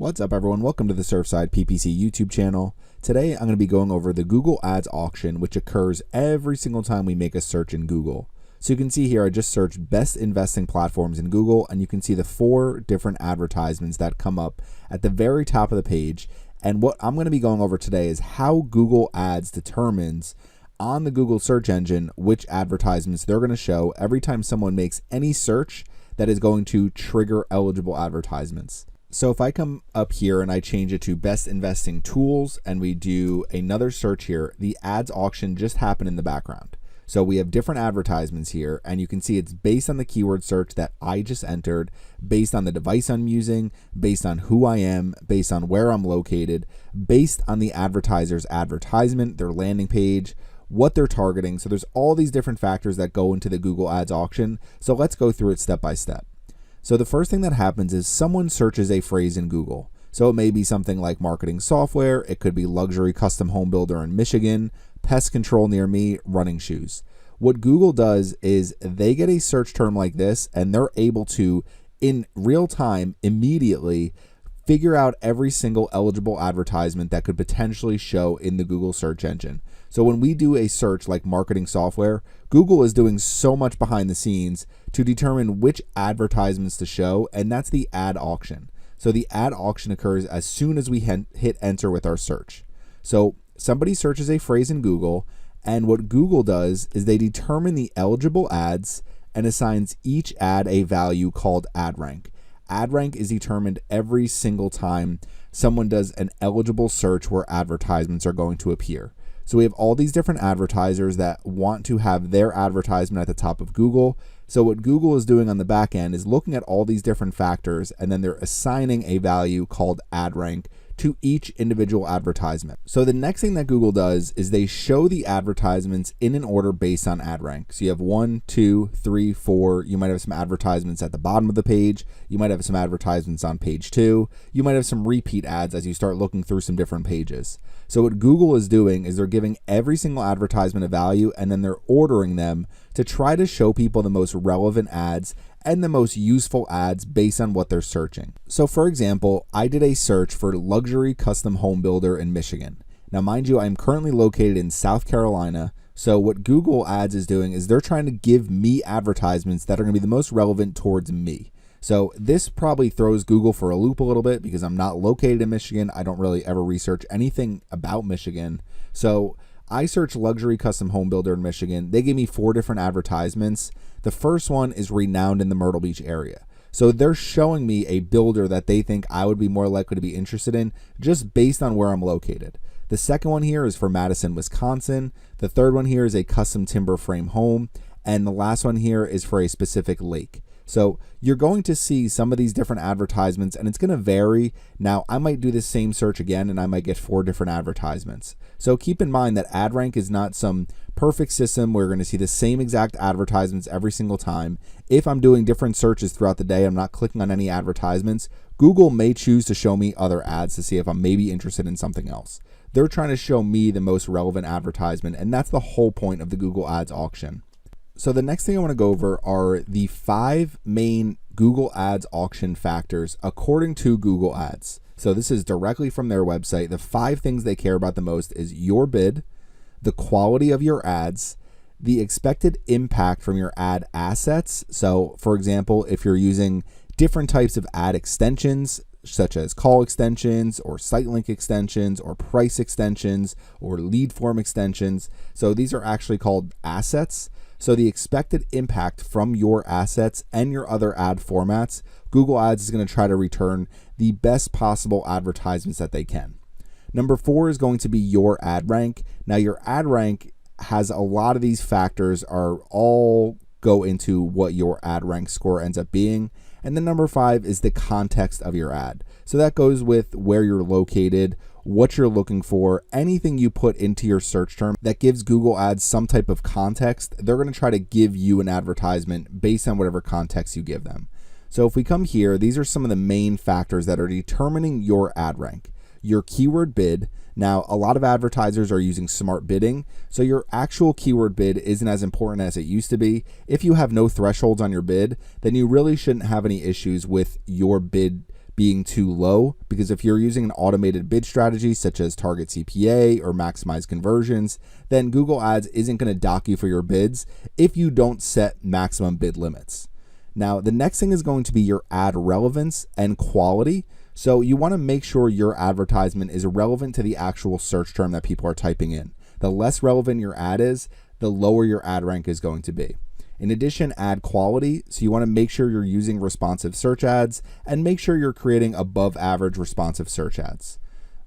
What's up, everyone? Welcome to the Surfside PPC YouTube channel. Today I'm going to be going over the Google Ads auction, which occurs every single time we make a search in Google. So you can see here I just searched best investing platforms in Google, and you can see the 4 different advertisements that come up at the very top of the page. And what I'm going to be going over today is how Google Ads determines on the Google search engine which advertisements they're going to show every time someone makes any search that is going to trigger eligible advertisements. So if I come up here and I change it to best investing tools and we do another search here, the ads auction just happened in the background. So we have different advertisements here, and you can see it's based on the keyword search that I just entered, based on the device I'm using, based on who I am, based on where I'm located, based on the advertiser's advertisement, their landing page, what they're targeting. So there's all these different factors that go into the Google Ads auction. So let's go through it step by step. So the first thing that happens is someone searches a phrase in Google. So it may be something like marketing software, it could be luxury custom home builder in Michigan, pest control near me, running shoes. What Google does is they get a search term like this and they're able to, in real time, immediately figure out every single eligible advertisement that could potentially show in the Google search engine. So when we do a search like marketing software, Google is doing so much behind the scenes to determine which advertisements to show, and that's the ad auction. So the ad auction occurs as soon as we hit enter with our search. So somebody searches a phrase in Google, and what Google does is they determine the eligible ads and assigns each ad a value called ad rank. Ad rank is determined every single time someone does an eligible search where advertisements are going to appear. So we have all these different advertisers that want to have their advertisement at the top of Google. So what Google is doing on the back end is looking at all these different factors, and then they're assigning a value called ad rank to each individual advertisement. So the next thing that Google does is they show the advertisements in an order based on ad rank. So you have 1, 2, 3, 4. You might have some advertisements at the bottom of the page. You might have some advertisements on page 2. You might have some repeat ads as you start looking through some different pages. So what Google is doing is they're giving every single advertisement a value, and then they're ordering them to try to show people the most relevant ads and the most useful ads based on what they're searching. So for example, I did a search for luxury custom home builder in Michigan. Now mind you, I'm currently located in South Carolina. So what Google Ads is doing is they're trying to give me advertisements that are going to be the most relevant towards me. So this probably throws Google for a loop a little bit because I'm not located in Michigan. I don't really ever research anything about Michigan. So I searched luxury custom home builder in Michigan. They gave me 4 different advertisements. The first one is renowned in the Myrtle Beach area. So they're showing me a builder that they think I would be more likely to be interested in just based on where I'm located. The second one here is for Madison, Wisconsin. The third one here is a custom timber frame home. And the last one here is for a specific lake. So you're going to see some of these different advertisements, and it's going to vary. Now, I might do the same search again, and I might get 4 different advertisements. So keep in mind that ad rank is not some perfect system where you're going to see the same exact advertisements every single time. If I'm doing different searches throughout the day, I'm not clicking on any advertisements, Google may choose to show me other ads to see if I'm maybe interested in something else. They're trying to show me the most relevant advertisement, and that's the whole point of the Google Ads auction. So the next thing I want to go over are the 5 main Google Ads auction factors according to Google Ads. So this is directly from their website. The 5 things they care about the most is your bid, the quality of your ads, the expected impact from your ad assets. So for example, if you're using different types of ad extensions, such as call extensions or site link extensions or price extensions or lead form extensions. So these are actually called assets. So the expected impact from your assets and your other ad formats, Google Ads is going to try to return the best possible advertisements that they can. Number 4 is going to be your ad rank. Now your ad rank has a lot of these factors are all go into what your ad rank score ends up being. And then number 5 is the context of your ad. So that goes with where you're located, what you're looking for, anything you put into your search term that gives Google Ads some type of context. They're going to try to give you an advertisement based on whatever context you give them. So if we come here, these are some of the main factors that are determining your ad rank. Your keyword bid. Now, a lot of advertisers are using smart bidding, so your actual keyword bid isn't as important as it used to be. If you have no thresholds on your bid, then you really shouldn't have any issues with your bid being too low, because if you're using an automated bid strategy such as target CPA or maximize conversions, then Google Ads isn't going to dock you for your bids if you don't set maximum bid limits. Now, the next thing is going to be your ad relevance and quality. So you want to make sure your advertisement is relevant to the actual search term that people are typing in. The less relevant your ad is, the lower your ad rank is going to be. In addition, ad quality, so you want to make sure you're using responsive search ads and make sure you're creating above average responsive search ads.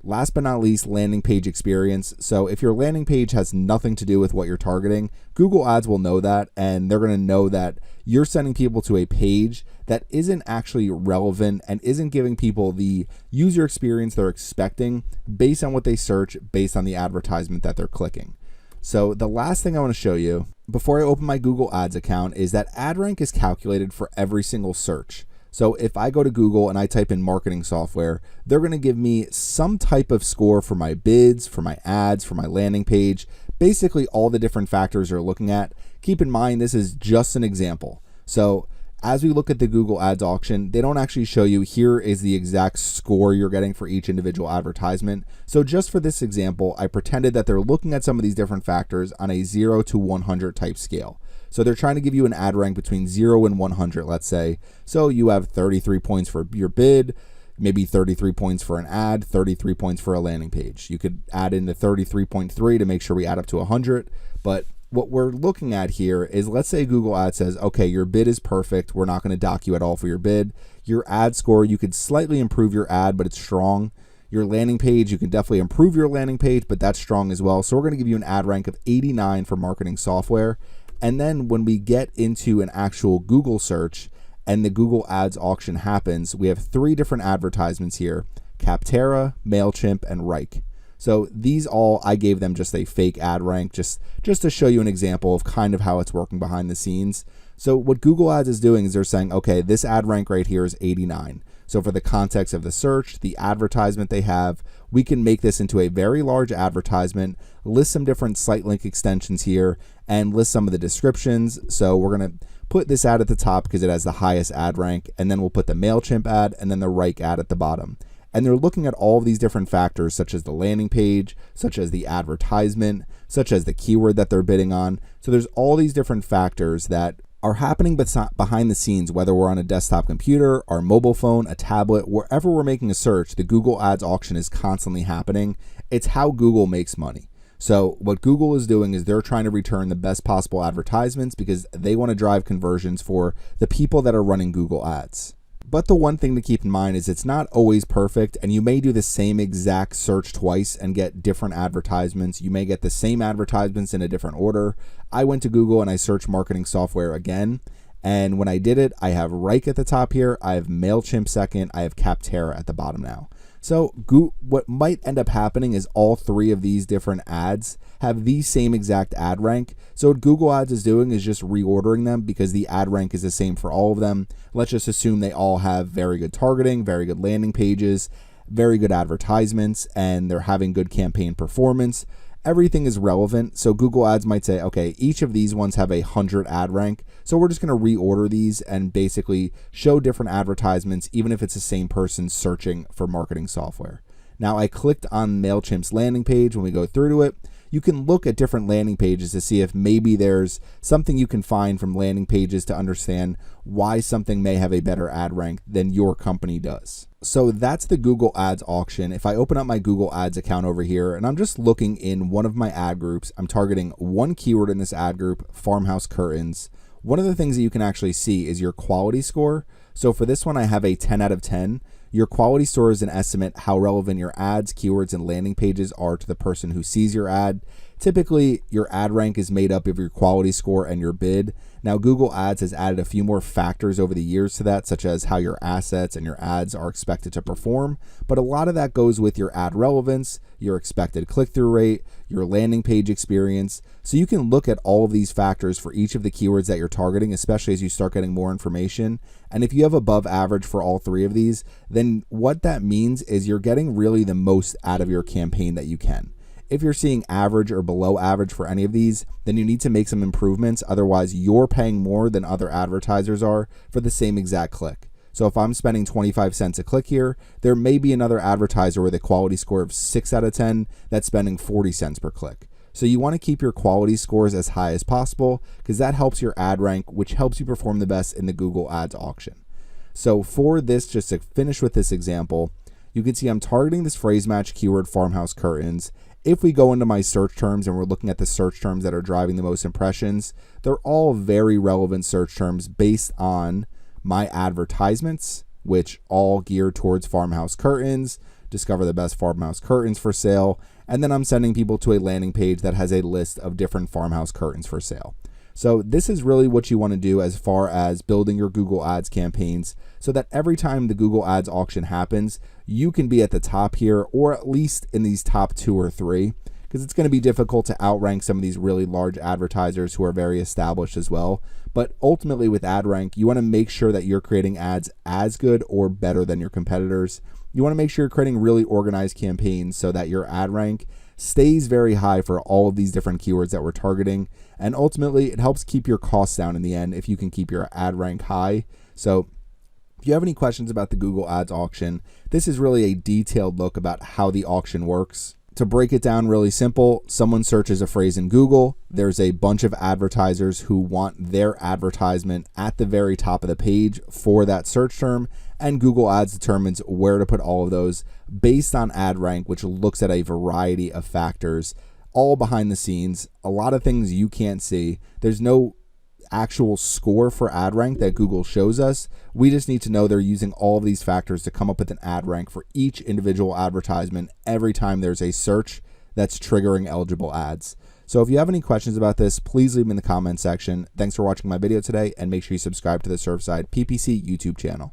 Last but not least, landing page experience. So if your landing page has nothing to do with what you're targeting, Google Ads will know that, and they're going to know that you're sending people to a page that isn't actually relevant and isn't giving people the user experience they're expecting based on what they search, based on the advertisement that they're clicking. So the last thing I want to show you before I open my Google Ads account is that ad rank is calculated for every single search. So if I go to Google and I type in marketing software, they're going to give me some type of score for my bids, for my ads, for my landing page, basically all the different factors they're looking at. Keep in mind, this is just an example. So as we look at the Google Ads auction, they don't actually show you here is the exact score you're getting for each individual advertisement. So just for this example, I pretended that they're looking at some of these different factors on a 0 to 100 type scale. So they're trying to give you an ad rank between 0 and 100, let's say. So you have 33 points for your bid, maybe 33 points for an ad, 33 points for a landing page. You could add in the 33.3 to make sure we add up to 100. But what we're looking at here is, let's say Google Ads says, okay, your bid is perfect. We're not going to dock you at all for your bid. Your ad score, you could slightly improve your ad, but it's strong. Your landing page, you can definitely improve your landing page, but that's strong as well. So we're going to give you an ad rank of 89 for marketing software. And then when we get into an actual Google search and the Google Ads auction happens, we have 3 different advertisements here: Capterra, MailChimp, and Rike. So these all, I gave them just a fake ad rank, just to show you an example of kind of how it's working behind the scenes. So what Google Ads is doing is they're saying, okay, this ad rank right here is 89. So for the context of the search, the advertisement they have, we can make this into a very large advertisement, list some different site link extensions here, and list some of the descriptions. So we're going to put this ad at the top because it has the highest ad rank, and then we'll put the MailChimp ad and then the Rike ad at the bottom. And they're looking at all of these different factors, such as the landing page, such as the advertisement, such as the keyword that they're bidding on. So there's all these different factors that are happening behind the scenes, whether we're on a desktop computer, our mobile phone, a tablet, wherever we're making a search, the Google Ads auction is constantly happening. It's how Google makes money. So what Google is doing is they're trying to return the best possible advertisements because they want to drive conversions for the people that are running Google Ads. But the one thing to keep in mind is it's not always perfect, and you may do the same exact search twice and get different advertisements. You may get the same advertisements in a different order. I went to Google and I searched marketing software again, and when I did it, I have Rike at the top here, I have MailChimp second, I have Capterra at the bottom now. So what might end up happening is all 3 of these different ads have the same exact ad rank. So what Google Ads is doing is just reordering them because the ad rank is the same for all of them. Let's just assume they all have very good targeting, very good landing pages, very good advertisements, and they're having good campaign performance. Everything is relevant. So Google Ads might say, okay, each of these ones have a 100 ad rank. So we're just going to reorder these and basically show different advertisements, even if it's the same person searching for marketing software. Now I clicked on MailChimp's landing page. When we go through to it, you can look at different landing pages to see if maybe there's something you can find from landing pages to understand why something may have a better ad rank than your company does. So that's the Google Ads auction. If I open up my Google Ads account over here and I'm just looking in one of my ad groups, I'm targeting one keyword in this ad group, farmhouse curtains. One of the things that you can actually see is your quality score. So for this one, I have a 10 out of 10. Your quality score is an estimate how relevant your ads, keywords, and landing pages are to the person who sees your ad. Typically, your ad rank is made up of your quality score and your bid. Now, Google Ads has added a few more factors over the years to that, such as how your assets and your ads are expected to perform. But a lot of that goes with your ad relevance, your expected click-through rate, your landing page experience. So you can look at all of these factors for each of the keywords that you're targeting, especially as you start getting more information. And if you have above average for all 3 of these, then what that means is you're getting really the most out of your campaign that you can. If you're seeing average or below average for any of these, then you need to make some improvements. Otherwise, you're paying more than other advertisers are for the same exact click. So if I'm spending 25 cents a click here, there may be another advertiser with a quality score of 6 out of 10 that's spending 40 cents per click. So you want to keep your quality scores as high as possible because that helps your ad rank, which helps you perform the best in the Google Ads auction. So for this, just to finish with this example, you can see I'm targeting this phrase match keyword farmhouse curtains. If we go into my search terms and we're looking at the search terms that are driving the most impressions, they're all very relevant search terms based on my advertisements, which all gear towards farmhouse curtains, discover the best farmhouse curtains for sale, and then I'm sending people to a landing page that has a list of different farmhouse curtains for sale. So this is really what you want to do as far as building your Google Ads campaigns so that every time the Google Ads auction happens, you can be at the top here or at least in these top 2 or 3, because it's going to be difficult to outrank some of these really large advertisers who are very established as well. But ultimately with ad rank, you want to make sure that you're creating ads as good or better than your competitors. You want to make sure you're creating really organized campaigns so that your ad rank stays very high for all of these different keywords that we're targeting. And ultimately, it helps keep your costs down in the end if you can keep your ad rank high. So if you have any questions about the Google Ads auction, this is really a detailed look about how the auction works. To break it down really simple, someone searches a phrase in Google. There's a bunch of advertisers who want their advertisement at the very top of the page for that search term, and Google Ads determines where to put all of those based on ad rank, which looks at a variety of factors, all behind the scenes, a lot of things you can't see. There's no actual score for ad rank that Google shows us. We just need to know they're using all of these factors to come up with an ad rank for each individual advertisement every time there's a search that's triggering eligible ads. So if you have any questions about this, please leave them in the comment section. Thanks for watching my video today, and make sure you subscribe to the Surfside PPC YouTube channel.